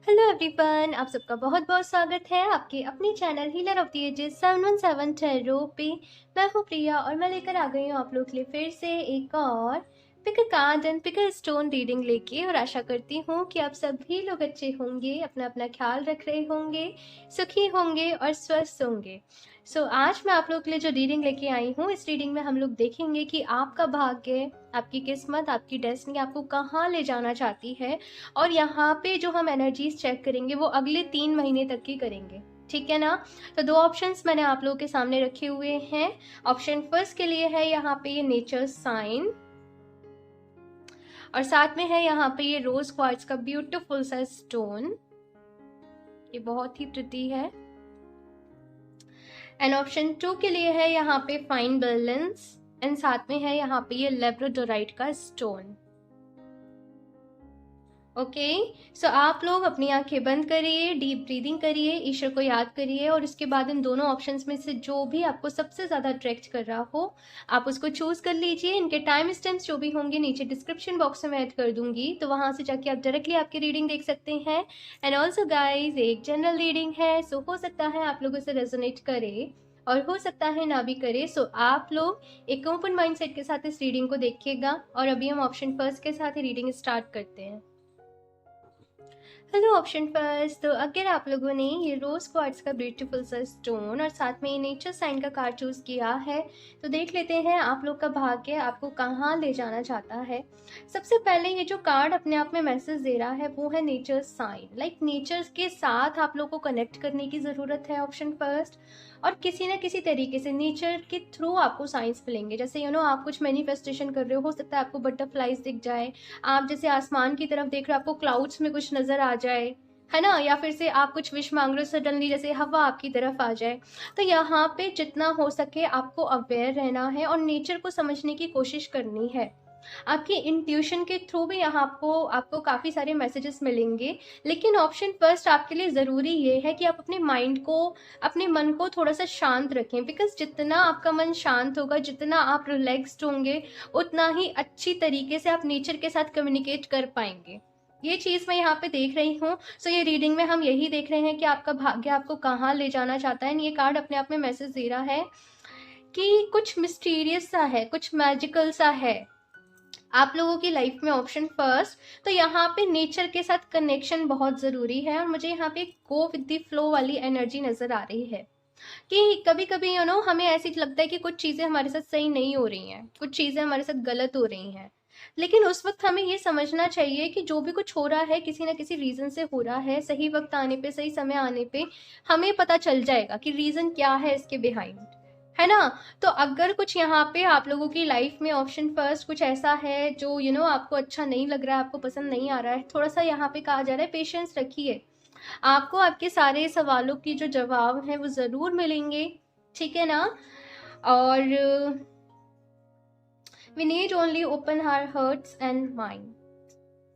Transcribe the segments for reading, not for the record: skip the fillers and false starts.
Hello everyone, आप सबका बहुत बहुत स्वागत है आपके अपने channel healer of the ages 717 tarot पे। मैं हूँ प्रिया और मैं लेकर आ गई हूँ आप लोग के लिए फिर से एक और pick a card and pick a stone reading लेके। और आशा करती हूँ कि आप सभी लोग अच्छे होंगे, अपना अपना ख्याल रख रहे होंगे, सुखी होंगे और स्वस्थ होंगे। आज मैं आप लोग के लिए जो रीडिंग लेके आई हूँ, इस रीडिंग में हम लोग देखेंगे कि आपका भाग्य, आपकी किस्मत, आपकी डेस्टिनी आपको कहाँ ले जाना चाहती है। और यहाँ पे जो हम एनर्जीज चेक करेंगे वो अगले 3 महीने तक की करेंगे, ठीक है ना। तो दो ऑप्शंस मैंने आप लोगों के सामने रखे हुए हैं। ऑप्शन फर्स्ट के लिए है यहाँ पे ये नेचर साइन, और साथ में है यहाँ पे ये रोज क्वार्ट्ज का ब्यूटीफुल सा स्टोन, ये बहुत ही प्रिटी है। एंड ऑप्शन 2 के लिए है यहाँ पे फाइन बैलेंस, एंड साथ में है यहाँ पे ये लेब्राडोराइट का स्टोन। ओके, सो आप लोग अपनी आंखें बंद करिए, डीप ब्रीदिंग करिए, ईश्वर को याद करिए, और उसके बाद इन दोनों ऑप्शंस में से जो भी आपको सबसे ज़्यादा अट्रैक्ट कर रहा हो आप उसको चूज कर लीजिए। इनके टाइम स्टैम्प्स जो भी होंगे नीचे डिस्क्रिप्शन बॉक्स में ऐड कर दूंगी, तो वहां से जाके आप डायरेक्टली आपकी रीडिंग देख सकते हैं। एंड ऑल्सो गाइज, एक जनरल रीडिंग है, सो हो सकता है आप लोगों से रेजोनेट करे और हो सकता है ना भी करे। सो आप लोग एक ओपन माइंडसेट के साथ इस रीडिंग को देखिएगा। और अभी हम ऑप्शन फर्स्ट के साथ ही रीडिंग स्टार्ट करते हैं। हेलो ऑप्शन फर्स्ट, तो अगर आप लोगों ने ये रोज क्वार्ट्ज का ब्यूटीफुल सा स्टोन और साथ में ये नेचर साइन का कार्ड चूज किया है, तो देख लेते हैं आप लोग का भाग्य आपको कहाँ ले जाना चाहता है। सबसे पहले ये जो कार्ड अपने आप में मैसेज दे रहा है वो है नेचर साइन, लाइक नेचर के साथ आप लोग को कनेक्ट करने की ज़रूरत है ऑप्शन फर्स्ट। और किसी न किसी तरीके से नेचर के थ्रू आपको साइंस मिलेंगे। जैसे आप कुछ मैनिफेस्टेशन कर रहे हो सकता है आपको बटरफ्लाइज दिख जाए, आप जैसे आसमान की तरफ देख रहे हो आपको क्लाउड्स में कुछ नजर आ जाए, है ना, या फिर से आप कुछ विश मांग रहे हो सडनली जैसे हवा आपकी तरफ आ जाए। तो यहाँ पे जितना हो सके आपको अवेयर रहना है और नेचर को समझने की कोशिश करनी है। आपकी इंट्यूशन के थ्रू भी यहाँ आपको आपको काफ़ी सारे मैसेजेस मिलेंगे। लेकिन ऑप्शन फर्स्ट आपके लिए ज़रूरी ये है कि आप अपने माइंड को, अपने मन को थोड़ा सा शांत रखें, बिकॉज जितना आपका मन शांत होगा, जितना आप रिलैक्स्ड होंगे, उतना ही अच्छी तरीके से आप नेचर के साथ कम्युनिकेट कर पाएंगे। ये चीज़ मैं यहाँ पे देख रही हूँ। ये रीडिंग में हम यही देख रहे हैं कि आपका भाग्य आपको कहाँ ले जाना चाहता है। ये कार्ड अपने आप में मैसेज दे रहा है कि कुछ मिस्टीरियस सा है, कुछ मैजिकल सा है आप लोगों की लाइफ में ऑप्शन फर्स्ट। तो यहाँ पे नेचर के साथ कनेक्शन बहुत ज़रूरी है, और मुझे यहाँ पे गो विद द फ्लो वाली एनर्जी नज़र आ रही है कि कभी कभी हमें ऐसी लगता है कि कुछ चीज़ें हमारे साथ सही नहीं हो रही हैं, कुछ चीज़ें हमारे साथ गलत हो रही हैं। लेकिन उस वक्त हमें ये समझना चाहिए कि जो भी कुछ हो रहा है किसी ना किसी रीज़न से हो रहा है। सही वक्त आने पे, सही समय आने पे हमें पता चल जाएगा कि रीज़न क्या है इसके बिहाइंड, है ना। तो अगर कुछ यहाँ पे आप लोगों की लाइफ में ऑप्शन फर्स्ट कुछ ऐसा है जो आपको अच्छा नहीं लग रहा है, आपको पसंद नहीं आ रहा है, थोड़ा सा यहाँ पे कहा जा रहा है पेशेंस रखिए। आपको आपके सारे सवालों की जो जवाब हैं वो ज़रूर मिलेंगे, ठीक है ना। और we need only open our hearts and mind.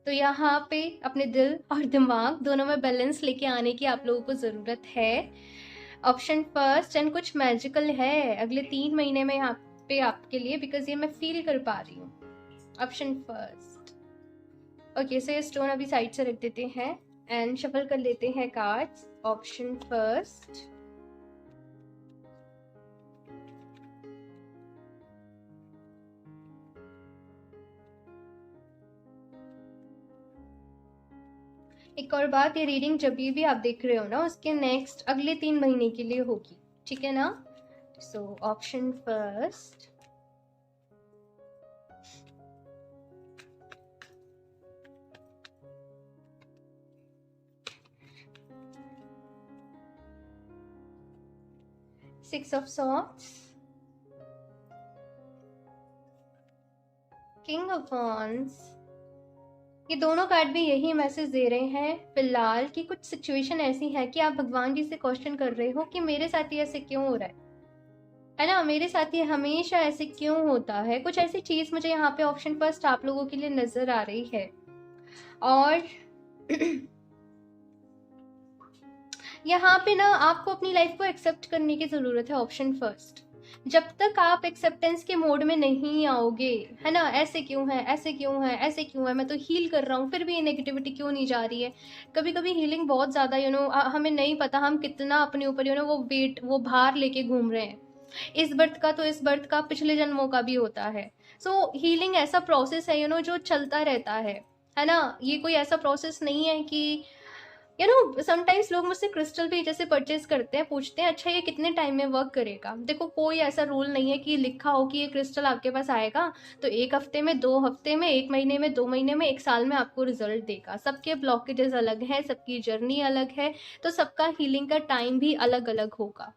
तो यहाँ पे अपने दिल और दिमाग दोनों में बैलेंस लेके आने की आप लोगों को ज़रूरत है। ऑप्शन फर्स्ट, एंड कुछ मैजिकल है अगले 3 महीने में यहाँ पे आपके लिए, बिकॉज ये मैं फील कर पा रही हूँ। ऑप्शन फर्स्ट, ओके, सो ये स्टोन अभी साइड से रख देते हैं एंड शफल कर लेते हैं कार्ड्स। ऑप्शन फर्स्ट, एक और बात, ये रीडिंग जब भी आप देख रहे हो ना उसके नेक्स्ट अगले 3 महीने के लिए होगी, ठीक है ना। So option first, six of swords, king of wands. ये दोनों कार्ड भी यही मैसेज दे रहे हैं फिलहाल कि कुछ सिचुएशन ऐसी है कि आप भगवान जी से क्वेश्चन कर रहे हो कि मेरे साथ ये ऐसे क्यों हो रहा है ना, मेरे साथ ये हमेशा ऐसे क्यों होता है। कुछ ऐसी चीज मुझे यहाँ पे ऑप्शन फर्स्ट आप लोगों के लिए नजर आ रही है। और यहाँ पे ना आपको अपनी लाइफ को एक्सेप्ट करने की जरूरत है ऑप्शन फर्स्ट। जब तक आप एक्सेप्टेंस के मोड में नहीं आओगे, है ना, ऐसे क्यों है, ऐसे क्यों है, ऐसे क्यों है, मैं तो हील कर रहा हूँ फिर भी ये नेगेटिविटी क्यों नहीं जा रही है। कभी कभी हीलिंग बहुत ज़्यादा हमें नहीं पता हम कितना अपने ऊपर वो वेट, वो भार लेके घूम रहे हैं। इस बर्थ का तो इस बर्थ का, पिछले जन्मों का भी होता है। सो हीलिंग ऐसा प्रोसेस है जो चलता रहता है ना। ये कोई ऐसा प्रोसेस नहीं है कि समटाइम्स लोग मुझसे क्रिस्टल भी जैसे परचेज करते हैं, पूछते हैं अच्छा ये कितने टाइम में वर्क करेगा। देखो कोई ऐसा रूल नहीं है कि लिखा हो कि ये क्रिस्टल आपके पास आएगा तो 1 हफ्ते में, 2 हफ्ते में, 1 महीने में, 2 महीने में, 1 साल में आपको रिजल्ट देगा। सबके ब्लॉकेजेस अलग है, सबकी जर्नी अलग है, तो सबका हीलिंग का टाइम भी अलग अलग होगा,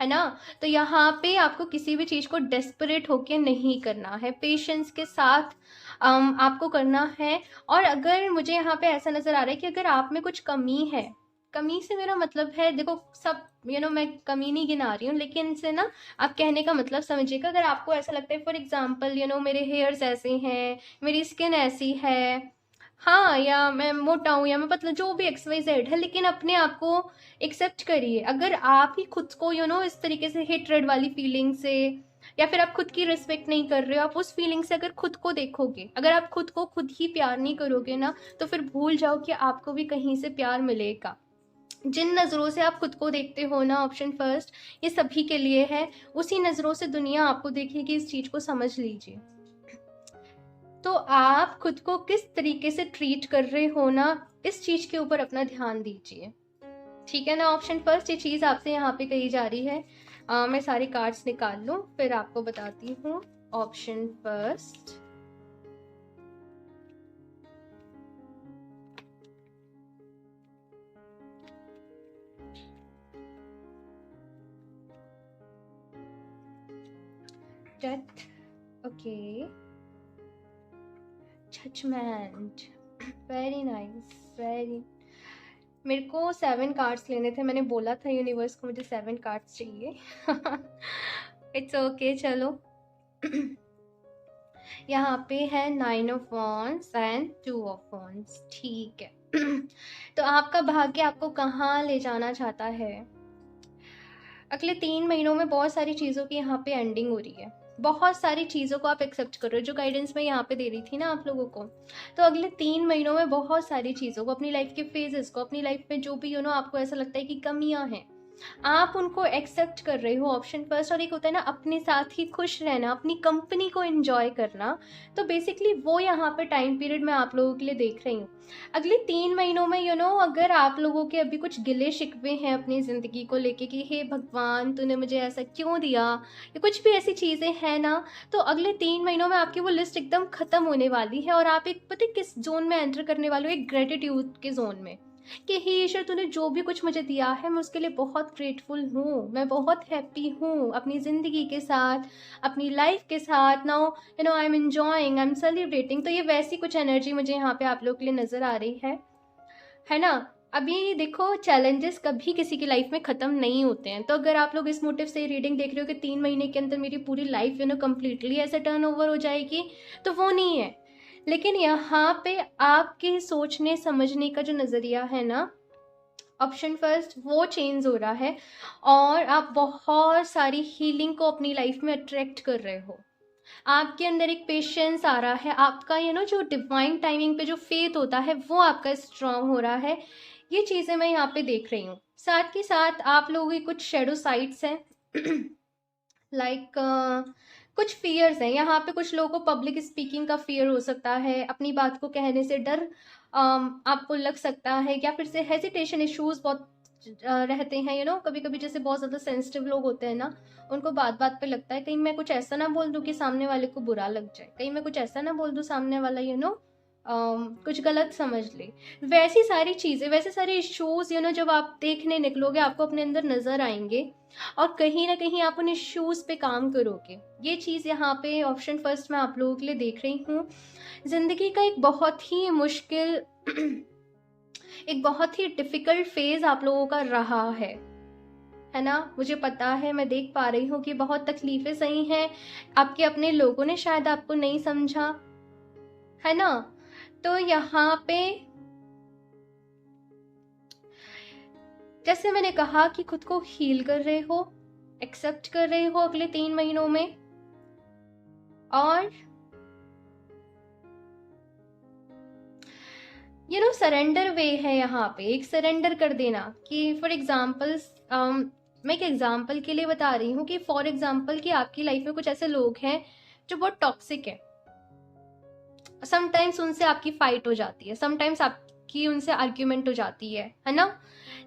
है ना। तो यहाँ पे आपको किसी भी चीज को डेस्परेट होके नहीं करना है, पेशेंस के साथ आपको करना है। और अगर मुझे यहाँ पे ऐसा नजर आ रहा है कि अगर आप में कुछ कमी है, कमी से मेरा मतलब है, देखो सब मैं कमी नहीं गिना रही हूँ, लेकिन इनसे ना आप कहने का मतलब समझिएगा। अगर आपको ऐसा लगता है फॉर एग्जाम्पल मेरे हेयर्स ऐसे हैं, मेरी स्किन ऐसी है, हाँ, या मैं मोटा हूँ या मैं पतला, जो भी XYZ है, लेकिन अपने आप को एक्सेप्ट करिए। अगर आप ही खुद को इस तरीके से हेट्रेड वाली फीलिंग से, या फिर आप खुद की रिस्पेक्ट नहीं कर रहे हो, आप उस फीलिंग से अगर खुद को देखोगे, अगर आप खुद को खुद ही प्यार नहीं करोगे ना, तो फिर भूल जाओ कि आपको भी कहीं से प्यार मिलेगा। जिन नज़रों से आप खुद को देखते हो ना, ऑप्शन फर्स्ट, ये सभी के लिए है। उसी नज़रों से दुनिया आपको देखेगी, इस चीज़ को समझ लीजिए। तो आप खुद को किस तरीके से ट्रीट कर रहे हो ना, इस चीज के ऊपर अपना ध्यान दीजिए, ठीक है ना। ऑप्शन फर्स्ट, ये चीज आपसे यहाँ पे कही जा रही है। मैं सारे कार्ड्स निकाल लूं फिर आपको बताती हूँ। Option first, death, okay, judgement, very nice, very. मेरे को 7 कार्ड्स लेने थे, मैंने बोला था यूनिवर्स को मुझे 7 कार्ड्स चाहिए। इट्स ओके, चलो। यहाँ पे है 9 of wands and 2 of wands, ठीक है। तो आपका भाग्य आपको कहाँ ले जाना चाहता है। अगले 3 महीनों में बहुत सारी चीज़ों की यहाँ पे एंडिंग हो रही है, बहुत सारी चीज़ों को आप एक्सेप्ट कर रहे हो, जो गाइडेंस मैं यहाँ पे दे रही थी ना आप लोगों को। तो अगले 3 महीनों में बहुत सारी चीज़ों को, अपनी लाइफ के फेजेस को, अपनी लाइफ में जो भी आपको ऐसा लगता है कि कमियां हैं, आप उनको एक्सेप्ट कर रहे हो, ऑप्शन फर्स्ट। और एक होता है ना अपने साथ ही खुश रहना, अपनी कंपनी को एंजॉय करना। तो बेसिकली वो यहाँ पे टाइम पीरियड मैं आप लोगों के लिए देख रही हूँ। अगले 3 महीनों में अगर आप लोगों के अभी कुछ गिले शिकवे हैं अपनी ज़िंदगी को लेके कि हे भगवान तूने मुझे ऐसा क्यों दिया, या कुछ भी ऐसी चीज़ें हैं ना, तो अगले 3 महीनों में आपकी वो लिस्ट एकदम ख़त्म होने वाली है। और आप एक पता है किस जोन में एंटर करने वाले हो, एक ग्रेटिट्यूड के जोन में, कि हे ईश्वर तूने जो भी कुछ मुझे दिया है मैं उसके लिए बहुत ग्रेटफुल हूँ, मैं बहुत हैप्पी हूँ अपनी ज़िंदगी के साथ, अपनी लाइफ के साथ। Now I am enjoying, I am celebrating. तो ये वैसी कुछ एनर्जी मुझे यहाँ पे आप लोगों के लिए नज़र आ रही है ना। अभी देखो चैलेंजेस कभी किसी की लाइफ में ख़त्म नहीं होते हैं। तो अगर आप लोग इस मोटिव से रीडिंग देख रहे हो कि 3 महीने के अंदर मेरी पूरी लाइफ कंप्लीटली ऐसे टर्न ओवर हो जाएगी, तो वो नहीं है। लेकिन यहाँ पे आपके सोचने समझने का जो नज़रिया है ना, ऑप्शन फर्स्ट, वो चेंज हो रहा है। और आप बहुत सारी हीलिंग को अपनी लाइफ में अट्रैक्ट कर रहे हो। आपके अंदर एक पेशेंस आ रहा है, आपका जो डिवाइन टाइमिंग पे जो फेथ होता है वो आपका स्ट्रांग हो रहा है। ये चीज़ें मैं यहाँ पे देख रही हूँ। साथ ही साथ आप लोगों की कुछ शेडो साइड्स हैं। लाइक कुछ फियर्स हैं यहाँ पे। कुछ लोगों को पब्लिक स्पीकिंग का फियर हो सकता है, अपनी बात को कहने से डर आपको लग सकता है, या फिर से हेजिटेशन इश्यूज बहुत रहते हैं। कभी कभी जैसे बहुत ज़्यादा सेंसिटिव लोग होते हैं ना, उनको बात बात पे लगता है कहीं मैं कुछ ऐसा ना बोल दूँ कि सामने वाले को बुरा लग जाए, कहीं मैं कुछ ऐसा ना बोल दूँ सामने वाला कुछ गलत समझ ले। वैसी सारी चीज़ें, वैसे सारे इश्यूज जब आप देखने निकलोगे आपको अपने अंदर नज़र आएंगे, और कहीं ना कहीं आप उन इश्यूज पे काम करोगे। ये चीज़ यहाँ पे ऑप्शन फर्स्ट मैं आप लोगों के लिए देख रही हूँ। ज़िंदगी का एक बहुत ही मुश्किल एक बहुत ही डिफ़िकल्ट फेज़ आप लोगों का रहा है ना। मुझे पता है, मैं देख पा रही हूँ कि बहुत तकलीफ़ें सही हैं, आपके अपने लोगों ने शायद आपको नहीं समझा, है ना। तो यहाँ पे जैसे मैंने कहा कि खुद को हील कर रहे हो, एक्सेप्ट कर रहे हो अगले 3 महीनों में। और सरेंडर वे है यहाँ पे, एक सरेंडर कर देना कि फॉर एग्जाम्पल, मैं एक एग्जाम्पल के लिए बता रही हूँ कि फॉर एग्जाम्पल कि आपकी लाइफ में कुछ ऐसे लोग हैं जो बहुत टॉक्सिक है। समटाइम्स उनसे आपकी फाइट हो जाती है, समटाइम्स आपकी उनसे आर्ग्यूमेंट हो जाती है ना।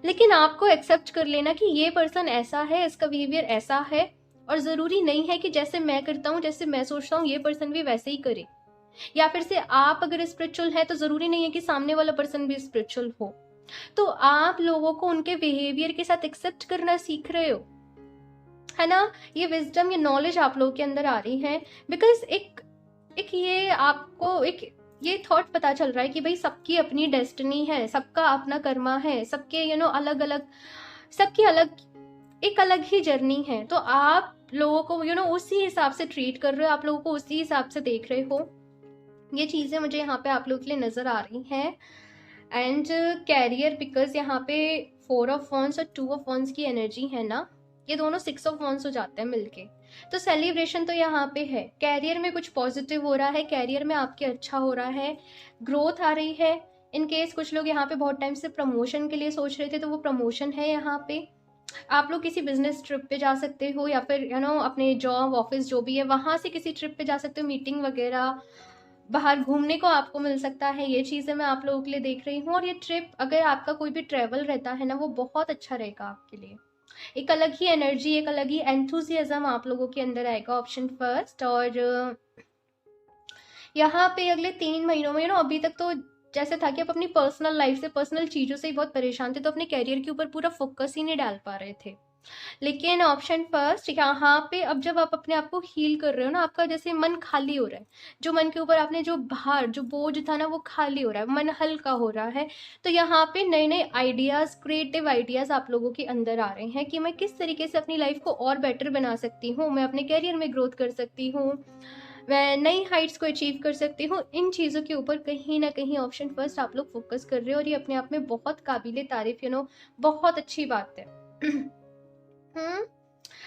लेकिन आपको एक्सेप्ट कर लेना कि ये पर्सन ऐसा है, इसका बिहेवियर ऐसा है, और जरूरी नहीं है कि जैसे मैं करता हूँ, जैसे मैं सोचता हूँ, ये पर्सन भी वैसे ही करे। या फिर से आप अगर स्पिरिचुअल है तो जरूरी नहीं है कि सामने वाला पर्सन भी स्पिरिचुअल हो। तो आप लोगों को उनके बिहेवियर के साथ एक्सेप्ट करना सीख रहे हो, है ना। ये विजडम, ये नॉलेज आप लोगों के अंदर आ रही है, बिकॉज एक ये आपको एक ये थॉट पता चल रहा है कि भाई सबकी अपनी डेस्टिनी है, सबका अपना कर्मा है, सबके अलग अलग, सबकी अलग एक अलग ही जर्नी है। तो आप लोगों को उसी हिसाब से ट्रीट कर रहे हो, आप लोगों को उसी हिसाब से देख रहे हो। ये चीजें मुझे यहाँ पे आप लोगों के लिए नजर आ रही हैं। एंड कैरियर, बिकॉज यहाँ पे 4 ऑफ वॉन्स और 2 ऑफ वॉन्स की एनर्जी है ना, ये दोनों 6 ऑफ वॉन्स हो जाते हैं मिलके। तो सेलिब्रेशन तो यहाँ पे है, कैरियर में कुछ पॉजिटिव हो रहा है, कैरियर में आपके अच्छा हो रहा है, ग्रोथ आ रही है। इन केस कुछ लोग यहाँ पे बहुत टाइम से प्रमोशन के लिए सोच रहे थे तो वो प्रमोशन है यहाँ पे। आप लोग किसी बिजनेस ट्रिप पे जा सकते हो, या फिर अपने जॉब ऑफिस जो भी है वहां से किसी ट्रिप पे जा सकते हो, मीटिंग वगैरह, बाहर घूमने को आपको मिल सकता है। ये चीज़ें मैं आप लोगों के लिए देख रही हूँ। और ये ट्रिप, अगर आपका कोई भी ट्रेवल रहता है ना, वो बहुत अच्छा रहेगा आपके लिए। एक अलग ही एनर्जी, एक अलग ही एंथुजियाज्म आप लोगों के अंदर आएगा, ऑप्शन फर्स्ट। और यहाँ पे अगले 3 महीनों में अभी तक तो जैसे था कि आप अपनी पर्सनल लाइफ से, पर्सनल चीज़ों से ही बहुत परेशान थे, तो अपने कैरियर के ऊपर पूरा फोकस ही नहीं डाल पा रहे थे। लेकिन ऑप्शन फर्स्ट, यहाँ पे अब जब आप अपने आप को हील कर रहे हो ना, आपका जैसे मन खाली हो रहा है, जो मन के ऊपर आपने जो भार, जो बोझ था ना, वो खाली हो रहा है, मन हल्का हो रहा है। तो यहाँ पे नए नए आइडियाज, क्रिएटिव आइडियाज आप लोगों के अंदर आ रहे हैं कि मैं किस तरीके से अपनी लाइफ को और बेटर बना सकती हूँ, मैं अपने कैरियर में ग्रोथ कर सकती हूँ, मैं नई हाइट्स को अचीव कर सकती हूँ। इन चीज़ों के ऊपर कहीं ना कहीं ऑप्शन फर्स्ट आप लोग फोकस कर रहे हो, और ये अपने आप में बहुत काबिले तारीफ, बहुत अच्छी बात है।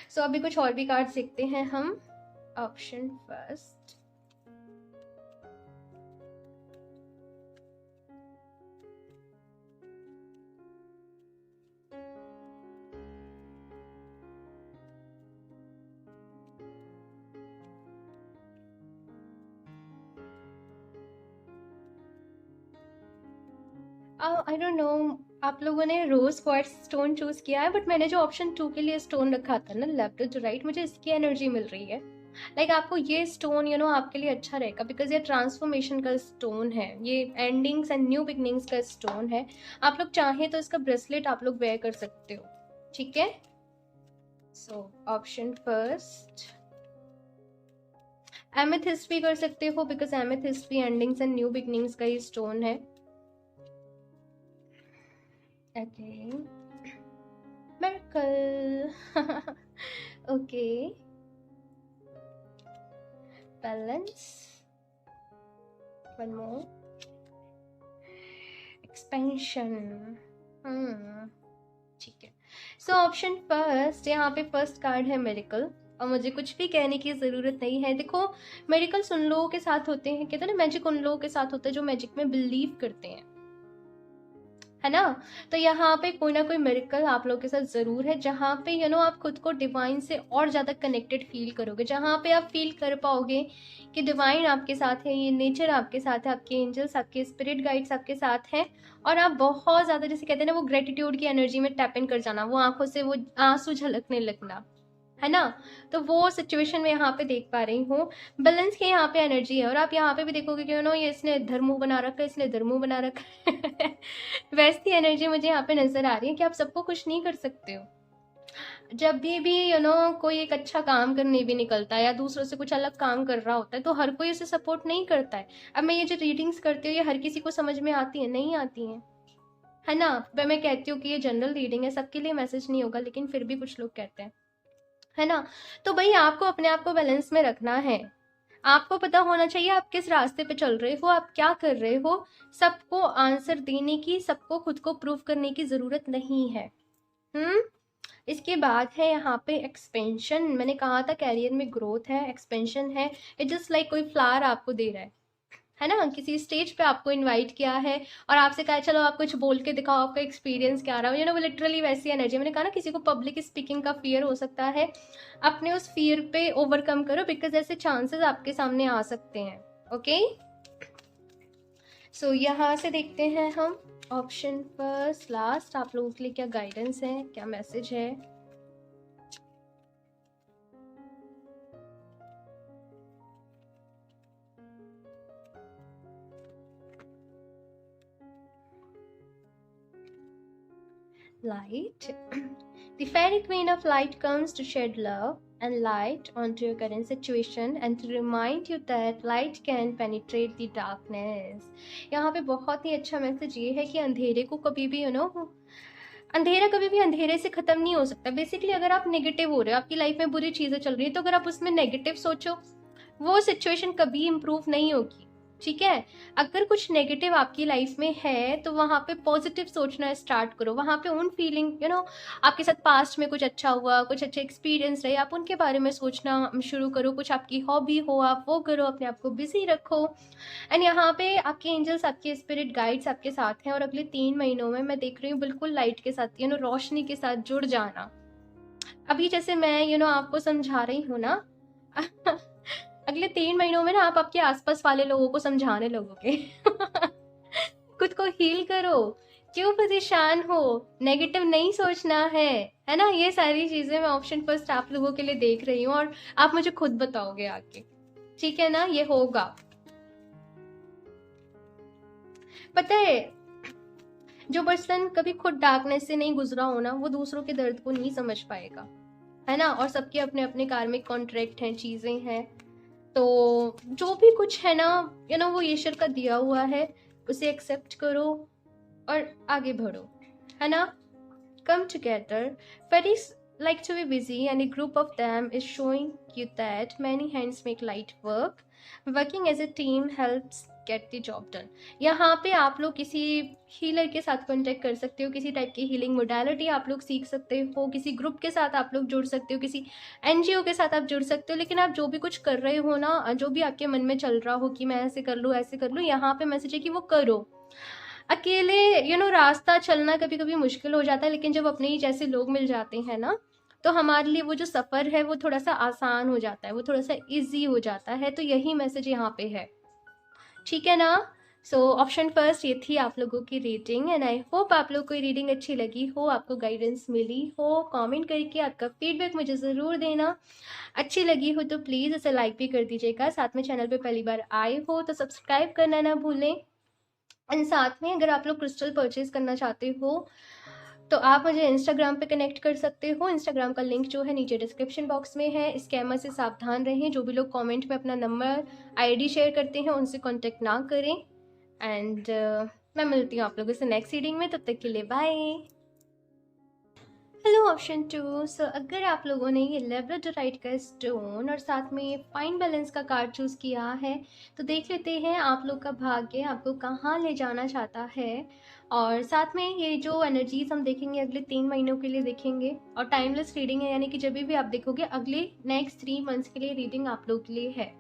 सो अभी कुछ और भी कार्ड देखते हैं हम। Option first, I don't know आप लोगों ने रोज क्वार्ट्ज स्टोन चूज किया है, बट मैंने जो ऑप्शन 2 के लिए स्टोन रखा था ना, लेफ्ट टू राइट, मुझे इसकी एनर्जी मिल रही है। लाइक आपको ये स्टोन आपके लिए अच्छा रहेगा, बिकॉज ये ट्रांसफॉर्मेशन का स्टोन है, ये एंडिंग्स एंड न्यू बिगनिंग्स का स्टोन है। आप लोग चाहें तो इसका ब्रेसलेट आप लोग वेयर कर सकते हो, ठीक है। सो ऑप्शन फर्स्ट, एमेथिस्ट भी कर सकते हो, बिकॉज एमेथिस्ट भी एंडिंग्स एंड न्यू बिगनिंग्स का ही स्टोन है। Okay. Miracle. Okay. Balance. One more. Expansion. ठीक है। सो ऑप्शन फर्स्ट, यहाँ पे फर्स्ट कार्ड है मेरिकल, और मुझे कुछ भी कहने की ज़रूरत नहीं है। देखो, मेरिकल्स उन लोगों के साथ होते हैं, कहते हैं ना मैजिक उन लोगों के साथ होता है जो मैजिक में बिलीव करते हैं, है ना। तो यहाँ पे कोई ना कोई मिरेकल आप लोगों के साथ ज़रूर है, जहाँ पे आप खुद को डिवाइन से और ज़्यादा कनेक्टेड फील करोगे, जहाँ पे आप फील कर पाओगे कि डिवाइन आपके साथ है, ये नेचर आपके साथ है, आपके एंजल्स, आपके स्पिरिट गाइड्स आपके साथ हैं। और आप बहुत ज़्यादा, जैसे कहते हैं ना, वो ग्रेटिट्यूड की एनर्जी में टैप इन कर जाना, वो आंखों से वो आंसू झलकने लगना, है ना। तो वो सिचुएशन में यहाँ पे देख पा रही हूँ। बैलेंस की यहाँ पे एनर्जी है, और आप यहाँ पे भी देखोगे कि ये इसने इधर मुंह बना रखा है, इसने इधर मुंह बना रखा है। वैसी एनर्जी मुझे यहाँ पे नजर आ रही है कि आप सबको खुश नहीं कर सकते हो। जब भी कोई एक अच्छा काम करने भी निकलता है, या दूसरों से कुछ अलग काम कर रहा होता है, तो हर कोई उसे सपोर्ट नहीं करता है। अब मैं ये जो रीडिंग्स करती हूँ, ये हर किसी को समझ में आती है? नहीं आती है ना। मैं कहती हूँ कि ये जनरल रीडिंग है, सबके लिए मैसेज नहीं होगा, लेकिन फिर भी कुछ लोग कहते हैं, है ना। तो भाई आपको अपने आप को बैलेंस में रखना है, आपको पता होना चाहिए आप किस रास्ते पे चल रहे हो, आप क्या कर रहे हो। सबको आंसर देने की, सबको खुद को प्रूव करने की जरूरत नहीं है। इसके बाद है यहाँ पे एक्सपेंशन। मैंने कहा था कैरियर में ग्रोथ है, एक्सपेंशन है। इट जस्ट लाइक कोई फ्लावर आपको दे रहा है ना, किसी स्टेज पे आपको इनवाइट किया है और आपसे कहा है चलो आप कुछ बोल के दिखाओ, आपका एक्सपीरियंस क्या रहा हो, वो लिटरली वैसी एनर्जी। मैंने कहा ना किसी को पब्लिक स्पीकिंग का फियर हो सकता है, अपने उस फियर पे ओवरकम करो, बिकॉज ऐसे चांसेस आपके सामने आ सकते हैं। ओके, सो यहाँ से देखते हैं हम ऑप्शन फर्स्ट लास्ट आप लोगों के लिए क्या गाइडेंस है, क्या मैसेज है। Light. The fairy queen of light comes to shed love and light onto your current situation and to remind you that light can penetrate the darkness. यहाँ पे बहुत ही अच्छा मैसेज ये है कि अंधेरे को कभी भी अंधेरा कभी भी अंधेरे से खत्म नहीं हो सकता। बेसिकली अगर आप नेगेटिव हो रहे हो, आपकी लाइफ में बुरी चीजें चल रही है, तो अगर आप उसमें नेगेटिव सोचो, वो सिचुएशन कभी इंप्रूव नहीं होगी। ठीक है, अगर कुछ नेगेटिव आपकी लाइफ में है तो वहां पे पॉजिटिव सोचना स्टार्ट करो। वहां पे उन फीलिंग आपके साथ पास्ट में कुछ अच्छा हुआ, कुछ अच्छे एक्सपीरियंस रहे, आप उनके बारे में सोचना शुरू करो। कुछ आपकी हॉबी हो आप वो करो, अपने आप को बिजी रखो। एंड यहाँ पे आपके एंजल्स, आपके स्पिरिट गाइड्स आपके साथ हैं और अगले 3 महीनों में मैं देख रही हूँ बिल्कुल लाइट के साथ, रोशनी के साथ जुड़ जाना। अभी जैसे मैं आपको समझा रही हूँ ना अगले 3 महीनों में ना आप आपके आसपास वाले लोगों को समझाने लगोगे खुद को हील करो, क्यों परेशान हो, नेगेटिव नहीं सोचना है ना। ये सारी चीजें मैं ऑप्शन फर्स्ट आप लोगों के लिए देख रही हूँ और आप मुझे खुद बताओगे आके, ठीक है ना, ये होगा। पता है, जो पर्सन कभी खुद डार्कनेस से नहीं गुजरा हो ना, वो दूसरों के दर्द को नहीं समझ पाएगा, है ना। और सबके अपने अपने कार्मिक कॉन्ट्रैक्ट हैं, चीजें हैं, तो जो भी कुछ है ना वो ईश्वर का दिया हुआ है, उसे एक्सेप्ट करो और आगे बढ़ो, है ना। Come together, fairies like to be busy and a group of them is showing you that many hands make light work. Working as a team helps get the job done. यहाँ पे आप लोग किसी हीलर के साथ contact कर सकते हो, किसी टाइप की हीलिंग मोडालिटी आप लोग सीख सकते हो, किसी ग्रुप के साथ आप लोग जुड़ सकते हो, किसी एनजीओ के साथ आप जुड़ सकते हो। लेकिन आप जो भी कुछ कर रहे हो ना, जो भी आपके मन में चल रहा हो कि मैं ऐसे कर लूँ ऐसे कर लूँ, यहाँ पे मैसेज है कि वो करो। अकेले रास्ता चलना कभी कभी मुश्किल हो जाता है, लेकिन जब अपने ही जैसे लोग मिल जाते हैं ना, तो हमारे लिए वो जो सफ़र है वो थोड़ा सा आसान हो जाता है, वो थोड़ा सा इजी हो जाता है। तो यही मैसेज यहाँ पे है, ठीक है ना। सो ऑप्शन फर्स्ट ये थी आप लोगों की रीडिंग एंड आई होप आप लोग को ये रीडिंग अच्छी लगी हो, आपको गाइडेंस मिली हो। कमेंट करके आपका फीडबैक मुझे ज़रूर देना। अच्छी लगी हो तो प्लीज़ इसे लाइक भी कर दीजिएगा। साथ में चैनल पे पहली बार आए हो तो सब्सक्राइब करना ना भूलें। एंड साथ में अगर आप लोग क्रिस्टल परचेज करना चाहते हो तो आप मुझे इंस्टाग्राम पे कनेक्ट कर सकते हो। इंस्टाग्राम का लिंक जो है नीचे डिस्क्रिप्शन बॉक्स में है। स्कैमर से सावधान रहें, जो भी लोग कमेंट में अपना नंबर आईडी शेयर करते हैं उनसे कांटेक्ट ना करें। एंड मैं मिलती हूँ आप लोगों से नेक्स्ट रीडिंग में, तब तक के लिए बाय। Hello option 2। सो अगर आप लोगों ने ये लेब्राडोराइट का स्टोन और साथ में फाइन बैलेंस का कार्ड चूज किया है, तो देख लेते हैं आप लोग का भाग्य आपको कहाँ ले जाना चाहता है। और साथ में ये जो एनर्जीज हम देखेंगे अगले 3 महीनों के लिए देखेंगे, और टाइमलेस रीडिंग है, यानी कि जब भी आप देखोगे अगले नेक्स्ट 3 मंथ्स के लिए रीडिंग आप लोग के लिए है।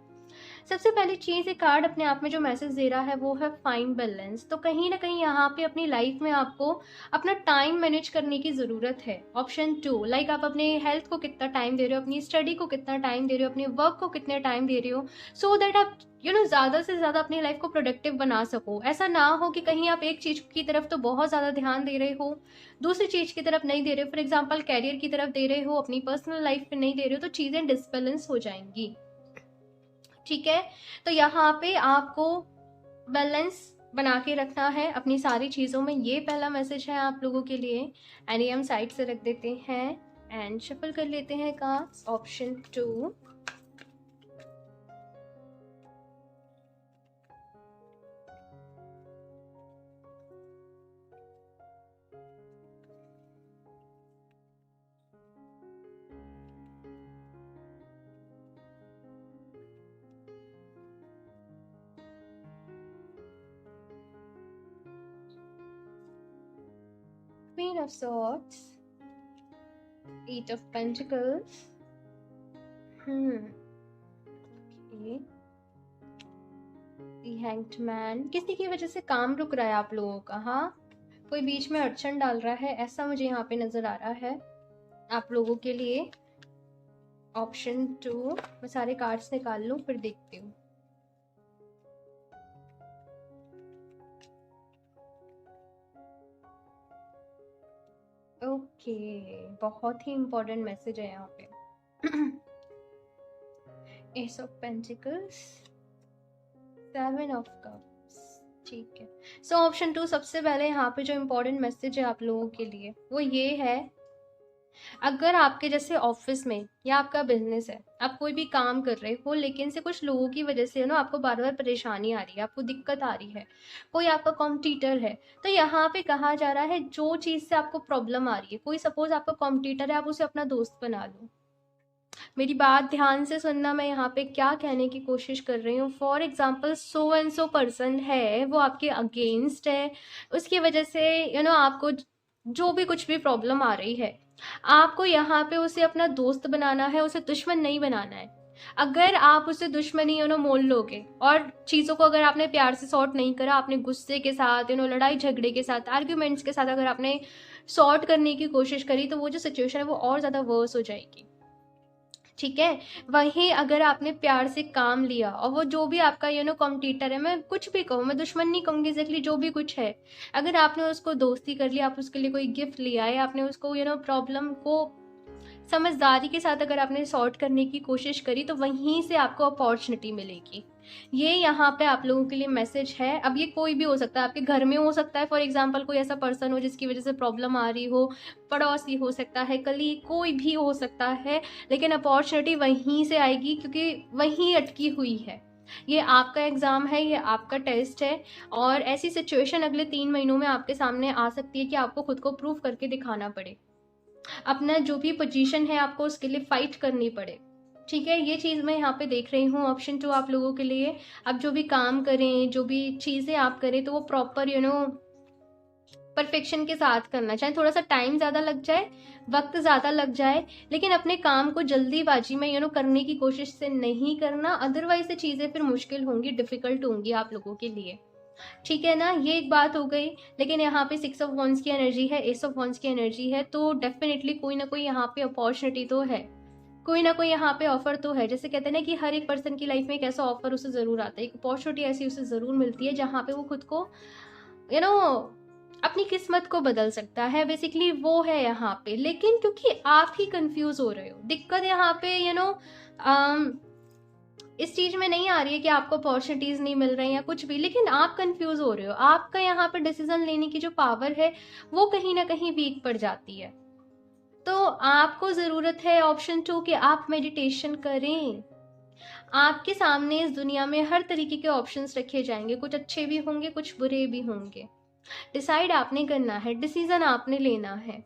सबसे पहली चीज़, ये कार्ड अपने आप में जो मैसेज दे रहा है वो है फाइन बैलेंस। तो कहीं ना कहीं यहाँ पे अपनी लाइफ में आपको अपना टाइम मैनेज करने की ज़रूरत है। ऑप्शन 2, लाइक आप अपने हेल्थ को कितना टाइम दे रहे हो, अपनी स्टडी को कितना टाइम दे रहे हो, अपने वर्क को कितने टाइम दे रहे हो, सो दैट आप ज़्यादा से ज़्यादा अपनी लाइफ को प्रोडक्टिव बना सको। ऐसा ना हो कि कहीं आप एक चीज़ की तरफ तो बहुत ज़्यादा ध्यान दे रहे हो, दूसरी चीज़ की तरफ नहीं दे रहे हो। फॉर एग्जाम्पल कैरियर की तरफ दे रहे हो, अपनी पर्सनल लाइफ पे नहीं दे रहे हो, तो चीज़ें डिसबैलेंस हो जाएंगी, ठीक है। तो यहाँ पे आपको बैलेंस बना के रखना है अपनी सारी चीज़ों में। ये पहला मैसेज है आप लोगों के लिए। एंड ये हम साइड से रख देते हैं एंड शफल कर लेते हैं cards. Option 2, queen of swords, 8 of Pentacles. Okay. The Hanged Man. किसी की वजह से काम रुक रहा है आप लोगों का, हाँ, कोई बीच में अड़चन डाल रहा है, ऐसा मुझे यहाँ पे नजर आ रहा है आप लोगों के लिए। ऑप्शन 2, मैं सारे कार्ड्स निकाल लूं फिर देखती हूँ। ओके, बहुत ही इंपॉर्टेंट मैसेज है यहाँ पे। S of pentacles, 7 of cups, ठीक है। सो ऑप्शन 2 सबसे पहले यहाँ पे जो इम्पोर्टेंट मैसेज है आप लोगों के लिए वो ये है, अगर आपके जैसे ऑफिस में या आपका बिजनेस है, आप कोई भी काम कर रहे हो लेकिन से कुछ लोगों की वजह से ना आपको बार बार परेशानी आ रही है, आपको दिक्कत आ रही है, कोई आपका कॉम्पिटिटर है, तो यहाँ पे कहा जा रहा है जो चीज़ से आपको प्रॉब्लम आ रही है, कोई सपोज आपका कॉम्पिटिटर है, आप उसे अपना दोस्त बना लो। मेरी बात ध्यान से सुनना, मैं यहाँ पे क्या कहने की कोशिश कर रही हूँ। For example, so and so person है, वो आपके अगेंस्ट है, उसकी वजह से आपको जो भी कुछ भी प्रॉब्लम आ रही है, आपको यहाँ पे उसे अपना दोस्त बनाना है, उसे दुश्मन नहीं बनाना है। अगर आप उसे दुश्मनी मोल लोगे और चीज़ों को अगर आपने प्यार से सॉर्ट नहीं करा, आपने गुस्से के साथ लड़ाई झगड़े के साथ, आर्ग्यूमेंट्स के साथ अगर आपने सॉर्ट करने की कोशिश करी, तो वो जो सिचुएशन है वो और ज़्यादा वर्स हो जाएगी, ठीक है। वहीं अगर आपने प्यार से काम लिया और वो जो भी आपका कॉम्पिटिटर है, मैं कुछ भी कहूँ, मैं दुश्मन नहीं कहूँगी, एग्जैक्टली जो भी कुछ है, अगर आपने उसको दोस्ती कर लिया, आप उसके लिए कोई गिफ्ट लिया है, आपने उसको प्रॉब्लम को समझदारी के साथ अगर आपने सॉर्ट करने की कोशिश करी, तो वहीं से आपको अपॉर्चुनिटी मिलेगी। ये यहाँ पे आप लोगों के लिए मैसेज है। अब ये कोई भी हो सकता है, आपके घर में हो सकता है, फॉर एग्जांपल कोई ऐसा पर्सन हो जिसकी वजह से प्रॉब्लम आ रही हो, पड़ोसी हो सकता है, कलीग, कोई भी हो सकता है, लेकिन अपॉर्चुनिटी वहीं से आएगी क्योंकि वहीं अटकी हुई है। ये आपका एग्ज़ाम है, ये आपका टेस्ट है, और ऐसी सिचुएशन अगले 3 महीनों में आपके सामने आ सकती है कि आपको खुद को प्रूव करके दिखाना पड़े, अपना जो भी पोजीशन है आपको उसके लिए फाइट करनी पड़े, ठीक है। ये चीज़ मैं यहाँ पे देख रही हूँ। ऑप्शन 2 आप लोगों के लिए, आप जो भी काम करें, जो भी चीज़ें आप करें, तो वो प्रॉपर परफेक्शन के साथ करना, चाहे थोड़ा सा टाइम ज़्यादा लग जाए, वक्त ज़्यादा लग जाए, लेकिन अपने काम को जल्दीबाजी में करने की कोशिश से नहीं करना, अदरवाइज से चीज़ें फिर मुश्किल होंगी, डिफ़िकल्ट होंगी आप लोगों के लिए, ठीक है ना। ये एक बात हो गई। लेकिन यहाँ पे 6 ऑफ वंस की एनर्जी है, एस ऑफ वंस की एनर्जी है, तो डेफिनेटली कोई ना कोई यहाँ पे अपॉर्चुनिटी तो है, कोई ना कोई यहाँ पे ऑफर तो है। जैसे कहते हैं ना कि हर एक पर्सन की लाइफ में एक ऐसा ऑफर उसे ज़रूर आता है, एक अपॉर्चुनिटी ऐसी उसे ज़रूर मिलती है जहाँ पे वो खुद को अपनी किस्मत को बदल सकता है, बेसिकली वो है यहाँ पे। लेकिन क्योंकि आप ही कंफ्यूज हो रहे हो, दिक्कत यहाँ पे इस चीज में नहीं आ रही है कि आपको अपॉर्चुनिटीज नहीं मिल रही हैं या कुछ भी, लेकिन आप कंफ्यूज हो रहे हो, आपका यहाँ पर डिसीजन लेने की जो पावर है वो कहीं ना कहीं वीक पड़ जाती है। तो आपको जरूरत है ऑप्शन 2 कि आप मेडिटेशन करें। आपके सामने इस दुनिया में हर तरीके के ऑप्शंस रखे जाएंगे, कुछ अच्छे भी होंगे, कुछ बुरे भी होंगे। डिसाइड आपने करना है, डिसीजन आपने लेना है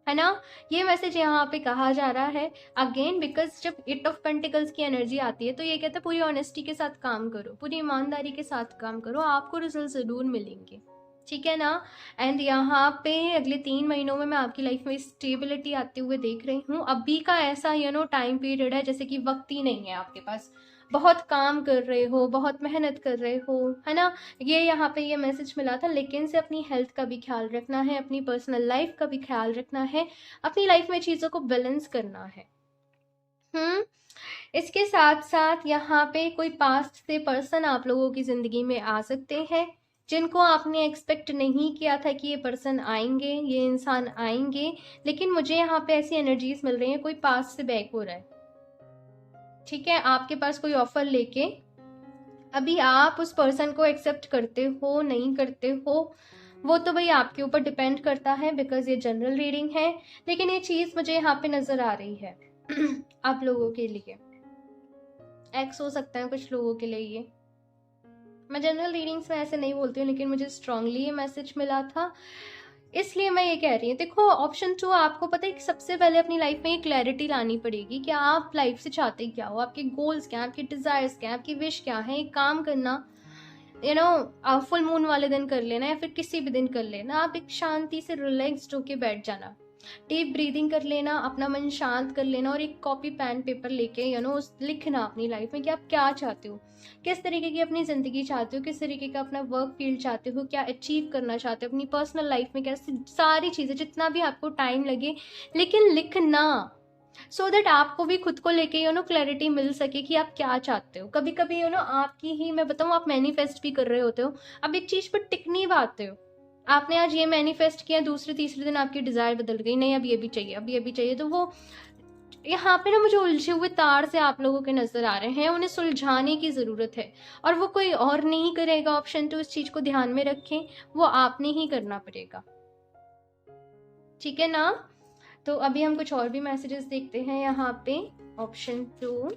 ना। ये मैसेज यहाँ पे कहा जा रहा है अगेन, बिकॉज जब 8 ऑफ पेंटिकल्स की एनर्जी आती है तो ये कहता है पूरी ऑनेस्टी के साथ काम करो, पूरी ईमानदारी के साथ काम करो, आपको रिजल्ट ज़रूर मिलेंगे, ठीक है ना। एंड यहाँ पे अगले 3 महीनों में मैं आपकी लाइफ में स्टेबिलिटी आते हुए देख रही हूँ। अभी का ऐसा टाइम पीरियड है जैसे कि वक्त ही नहीं है आपके पास, बहुत काम कर रहे हो, बहुत मेहनत कर रहे हो, है ना। ये यहाँ पे ये मैसेज मिला था। लेकिन से अपनी हेल्थ का भी ख्याल रखना है, अपनी पर्सनल लाइफ का भी ख्याल रखना है, अपनी लाइफ में चीज़ों को बैलेंस करना है। इसके साथ साथ यहाँ पे कोई पास्ट से पर्सन आप लोगों की ज़िंदगी में आ सकते हैं, जिनको आपने एक्सपेक्ट नहीं किया था कि ये पर्सन आएंगे, ये इंसान आएंगे, लेकिन मुझे यहाँ पे ऐसी एनर्जीज मिल रही हैं कोई पास्ट से बैक हो रहा है, ठीक है। आपके पास कोई ऑफर लेके अभी आप उस पर्सन को एक्सेप्ट करते हो नहीं करते हो, वो तो भाई आपके ऊपर डिपेंड करता है, बिकॉज ये जनरल रीडिंग है। लेकिन ये चीज़ मुझे यहाँ पे नज़र आ रही है आप लोगों के लिए, एक्स हो सकता है कुछ लोगों के लिए। ये मैं जनरल रीडिंग्स में ऐसे नहीं बोलती हूँ, लेकिन मुझे स्ट्रांगली ये मैसेज मिला था, इसलिए मैं ये कह रही हूँ। देखो ऑप्शन 2, आपको पता है कि सबसे पहले अपनी लाइफ में ये क्लैरिटी लानी पड़ेगी कि आप लाइफ से चाहते क्या हो, आपके गोल्स क्या हैं, आपके डिज़ायर्स क्या हैं, आपकी विश क्या है। एक काम करना, फुल मून वाले दिन कर लेना या फिर किसी भी दिन कर लेना, आप एक शांति से रिलैक्स्ड होके बैठ जाना, डीप ब्रीदिंग कर लेना, अपना मन शांत कर लेना और एक कॉपी पेन पेपर लेके लिखना अपनी लाइफ में कि आप क्या चाहते हो, किस तरीके की अपनी ज़िंदगी चाहते हो, किस तरीके का अपना वर्क फील्ड चाहते हो, क्या अचीव करना चाहते हो अपनी पर्सनल लाइफ में, कैसे सारी चीज़ें जितना भी आपको टाइम लगे, लेकिन लिखना, सो दैट आपको भी खुद को लेके क्लैरिटी मिल सके कि आप क्या चाहते हो। कभी कभी आपकी ही मैं बताऊँ, आप मैनिफेस्ट भी कर रहे होते हो, अब एक चीज़ पर टिक नहीं पाते हो, आपने आज ये मैनिफेस्ट किया, दूसरे तीसरे दिन आपकी डिज़ायर बदल गई, नहीं अब ये भी चाहिए, अब ये भी चाहिए, तो वो यहाँ पे ना मुझे उलझे हुए तार से आप लोगों के नज़र आ रहे हैं, उन्हें सुलझाने की ज़रूरत है, और वो कोई और नहीं करेगा ऑप्शन, तो इस चीज़ को ध्यान में रखें, वो आपने ही करना पड़ेगा, ठीक है ना। तो अभी हम कुछ और भी मैसेजेस देखते हैं यहाँ पे। ऑप्शन 2,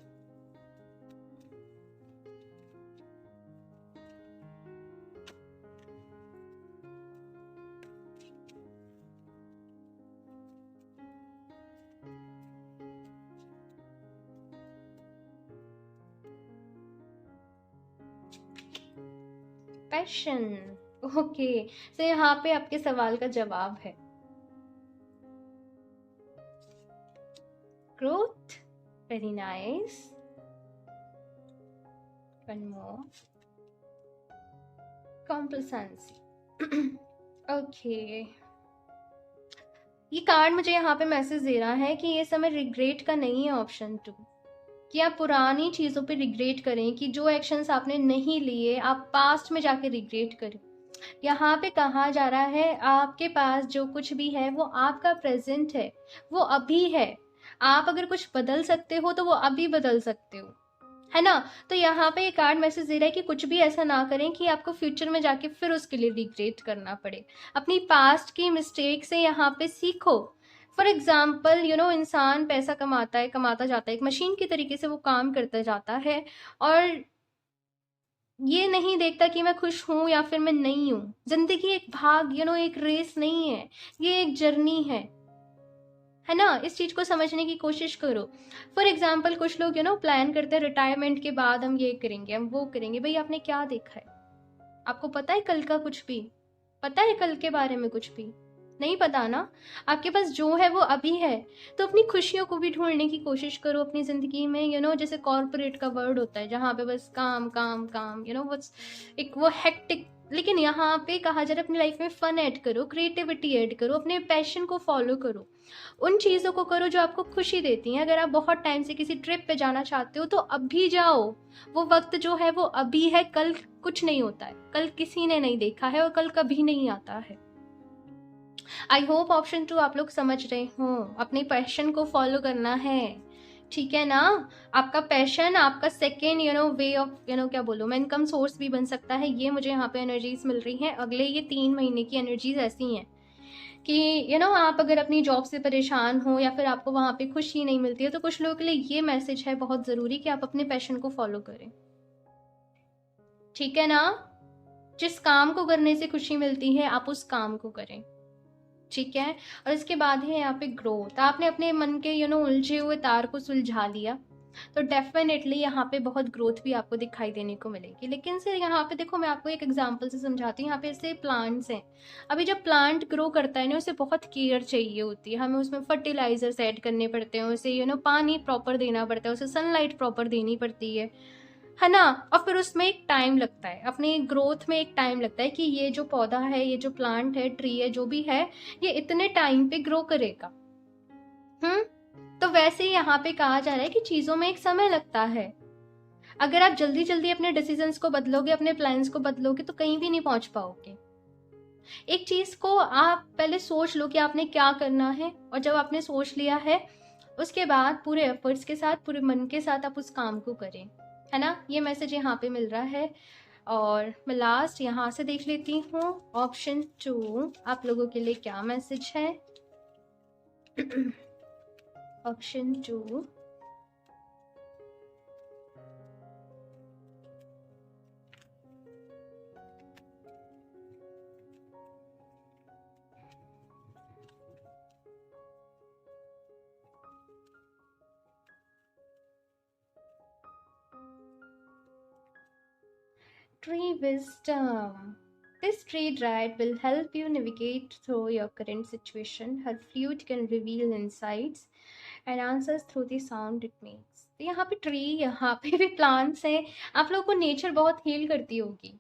पैशन, ओके, तो यहाँ पे आपके सवाल का जवाब है growth, very nice, one more, complacency, okay. ये कार्ड मुझे यहाँ पे मैसेज दे रहा है कि ये समय रिग्रेट का नहीं है, ऑप्शन 2, कि आप पुरानी चीज़ों पे रिग्रेट करें, कि जो एक्शंस आपने नहीं लिए आप पास्ट में जाके रिग्रेट करें। यहाँ पे कहा जा रहा है आपके पास जो कुछ भी है वो आपका प्रेजेंट है, वो अभी है, आप अगर कुछ बदल सकते हो तो वो अभी बदल सकते हो, है ना। तो यहाँ पे ये कार्ड मैसेज दे रहा है कि कुछ भी ऐसा ना करें कि आपको फ्यूचर में जाके फिर उसके लिए रिग्रेट करना पड़े, अपनी पास्ट की मिस्टेक से यहाँ पे सीखो। फॉर एग्जाम्पल इंसान पैसा कमाता है, कमाता जाता है, एक मशीन की तरीके से वो काम करता जाता है, और ये नहीं देखता कि मैं खुश हूँ या फिर मैं नहीं हूँ। जिंदगी एक भाग एक रेस नहीं है, ये एक जर्नी है ना। इस चीज को समझने की कोशिश करो। फॉर एग्जाम्पल कुछ लोग प्लान करते हैं रिटायरमेंट के बाद हम ये करेंगे, हम वो करेंगे, भाई आपने क्या देखा है, आपको पता है कल का कुछ भी, पता है कल के बारे में कुछ भी नहीं पता ना। आपके पास जो है वो अभी है, तो अपनी खुशियों को भी ढूंढने की कोशिश करो अपनी जिंदगी में। जैसे कॉर्पोरेट का वर्ड होता है जहाँ पे बस काम काम काम, बस एक वो हेक्टिक, लेकिन यहाँ पे कहा जा रहा है अपनी लाइफ में फन ऐड करो, क्रिएटिविटी ऐड करो, अपने पैशन को फॉलो करो, उन चीज़ों को करो जो आपको खुशी देती हैं। अगर आप बहुत टाइम से किसी ट्रिप पे जाना चाहते हो तो अभी जाओ, वो वक्त जो है वो अभी है, कल कुछ नहीं होता है, कल किसी ने नहीं देखा है और कल कभी नहीं आता है। आई होप ऑप्शन 2 आप लोग समझ रहे हो, अपने पैशन को फॉलो करना है, ठीक है ना। आपका पैशन आपका सेकेंड वे ऑफ क्या बोलूँ मैं, इनकम सोर्स भी बन सकता है। ये मुझे यहाँ पे एनर्जीज मिल रही हैं, अगले ये 3 महीने की एनर्जीज ऐसी हैं कि आप अगर अपनी जॉब से परेशान हो या फिर आपको वहाँ पे खुशी नहीं मिलती है, तो कुछ लोगों के लिए ये मैसेज है बहुत ज़रूरी कि आप अपने पैशन को फॉलो करें, ठीक है ना। जिस काम को करने से खुशी मिलती है आप उस काम को करें, ठीक है। और इसके बाद है यहाँ पे ग्रोथ, आपने अपने मन के उलझे हुए तार को सुलझा लिया, तो डेफिनेटली यहाँ पे बहुत ग्रोथ भी आपको दिखाई देने को मिलेगी। लेकिन से यहाँ पे देखो, मैं आपको एक एग्जांपल से समझाती हूँ। यहाँ पे ऐसे प्लांट्स हैं, अभी जब प्लांट ग्रो करता है ना, उसे बहुत केयर चाहिए होती है, हमें उसमें फर्टिलाइजर्स ऐड करने पड़ते हैं, उसे पानी प्रॉपर देना पड़ता है, उसे सनलाइट प्रॉपर देनी पड़ती है ना। और फिर उसमें एक टाइम लगता है, अपनी ग्रोथ में एक टाइम लगता है कि ये जो पौधा है, ये जो प्लांट है, ट्री है, जो भी है, ये इतने टाइम पे ग्रो करेगा। तो वैसे ही यहाँ पे कहा जा रहा है कि चीजों में एक समय लगता है। अगर आप जल्दी जल्दी अपने डिसीजंस को बदलोगे, अपने प्लान्स को बदलोगे, तो कहीं भी नहीं पहुंच पाओगे। एक चीज को आप पहले सोच लो कि आपने क्या करना है, और जब आपने सोच लिया है उसके बाद पूरे एफर्ट्स के साथ, पूरे मन के साथ आप उस काम को करें, है ना। ये मैसेज यहाँ पे मिल रहा है। और मैं लास्ट यहाँ से देख लेती हूँ, ऑप्शन 2 आप लोगों के लिए क्या मैसेज है। Option 2, tree wisdom, This tree dryad will help you navigate through your current situation. Her flute can reveal insights and answers through the sound it makes. तो यहाँ पे ट्री, यहाँ पे भी प्लांट्स हैं। आप लोगों को नेचर बहुत हील करती होगी,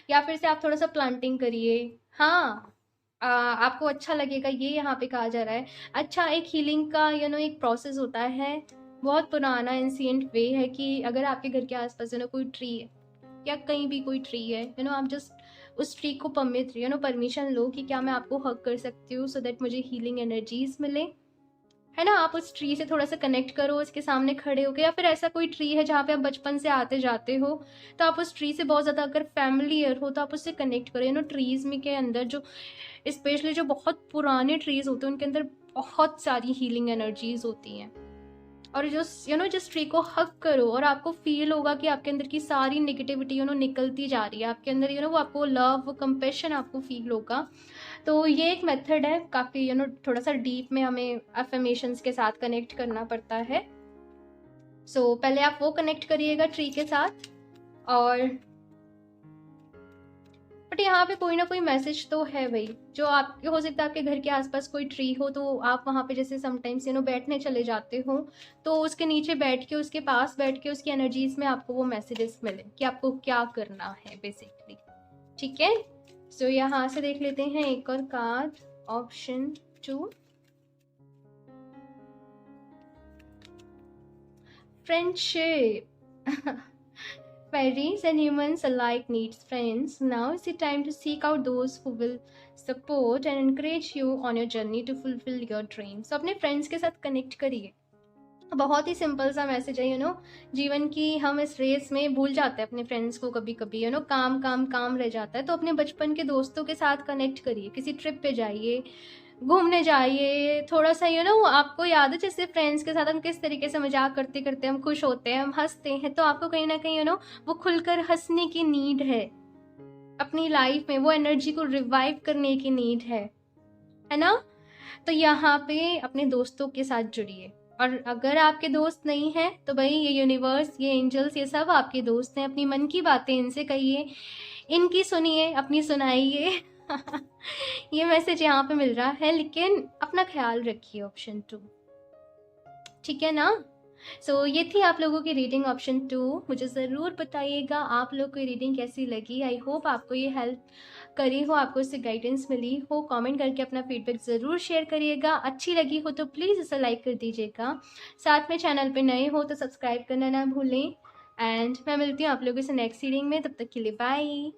या फिर से आप थोड़ा सा प्लांटिंग करिए। हाँ, आपको अच्छा लगेगा, ये यहाँ पे कहा जा रहा है। अच्छा, एक हीलिंग का एक प्रोसेस होता है, बहुत पुराना एंशिएंट वे है कि अगर आपके घर के आसपास कोई ट्री है या कहीं भी कोई ट्री है, आप जस्ट उस ट्री को परमिशन लो कि क्या मैं आपको हग कर सकती हूँ, सो दैट मुझे हीलिंग एनर्जीज मिले, है ना। आप उस ट्री से थोड़ा सा कनेक्ट करो, उसके सामने खड़े होकर, या फिर ऐसा कोई ट्री है जहाँ पे आप बचपन से आते जाते हो, तो आप उस ट्री से बहुत ज़्यादा अगर फैमिलियर हो तो आप उससे कनेक्ट करो। ट्रीज में के अंदर जो स्पेशली जो बहुत पुराने ट्रीज होते हैं उनके अंदर बहुत सारी हीलिंग एनर्जीज होती हैं। और जो जिस ट्री को हक करो और आपको फील होगा कि आपके अंदर की सारी नेगेटिविटी निकलती जा रही है, आपके अंदर वो आपको लव, वो कंपैशन आपको फील होगा। तो ये एक मेथड है, काफ़ी थोड़ा सा डीप में हमें अफर्मेशंस के साथ कनेक्ट करना पड़ता है। सो पहले आप वो कनेक्ट करिएगा ट्री के साथ। और बट यहाँ पे कोई ना कोई मैसेज तो है भाई, जो आपके हो सकता है आपके घर के आसपास कोई ट्री हो, तो आप वहाँ पे जैसे समटाइम्स बैठने चले जाते हो, तो उसके नीचे बैठ के, उसके पास बैठ के उसकी एनर्जीज में आपको वो मैसेजेस मिले कि आपको क्या करना है बेसिकली। ठीक है, सो यहाँ से देख लेते हैं एक और card, option 2, friendship. Fairies and humans alike needs friends. Now is the time to seek out those who will support and encourage you on your journey to fulfill your dreams. So अपने friends के साथ connect करिए। बहुत ही simple सा message है। जीवन की हम इस रेस में भूल जाते हैं अपने फ्रेंड्स को, कभी कभी काम काम काम रह जाता है। तो अपने बचपन के दोस्तों के साथ कनेक्ट करिए, किसी ट्रिप पे जाइए, घूमने जाइए, थोड़ा सा आपको याद है जैसे फ्रेंड्स के साथ हम किस तरीके से मजाक करते करते हम खुश होते हैं, हम हंसते हैं, तो आपको कहीं ना कहीं वो खुलकर हंसने की नीड है अपनी लाइफ में, वो एनर्जी को रिवाइव करने की नीड है ना। तो यहाँ पे अपने दोस्तों के साथ जुड़िए। और अगर आपके दोस्त नहीं हैं तो भाई ये यूनिवर्स, ये एंजल्स, ये सब आपके दोस्त हैं। अपनी मन की बातें इनसे कहिए, इनकी सुनिए, अपनी सुनाइए। ये मैसेज यहाँ पे मिल रहा है, लेकिन अपना ख्याल रखिए, ऑप्शन 2, ठीक है ना। सो ये थी आप लोगों की रीडिंग ऑप्शन 2। मुझे ज़रूर बताइएगा आप लोग को ये रीडिंग कैसी लगी। आई होप आपको ये हेल्प करी हो, आपको इससे गाइडेंस मिली हो। कमेंट करके अपना फीडबैक ज़रूर शेयर करिएगा। अच्छी लगी हो तो प्लीज़ इसे लाइक कर दीजिएगा। साथ में चैनल पे नए हो तो सब्सक्राइब करना ना भूलें। एंड मैं मिलती हूँ आप लोगों से नेक्स्ट रीडिंग में, तब तक के लिए बाय।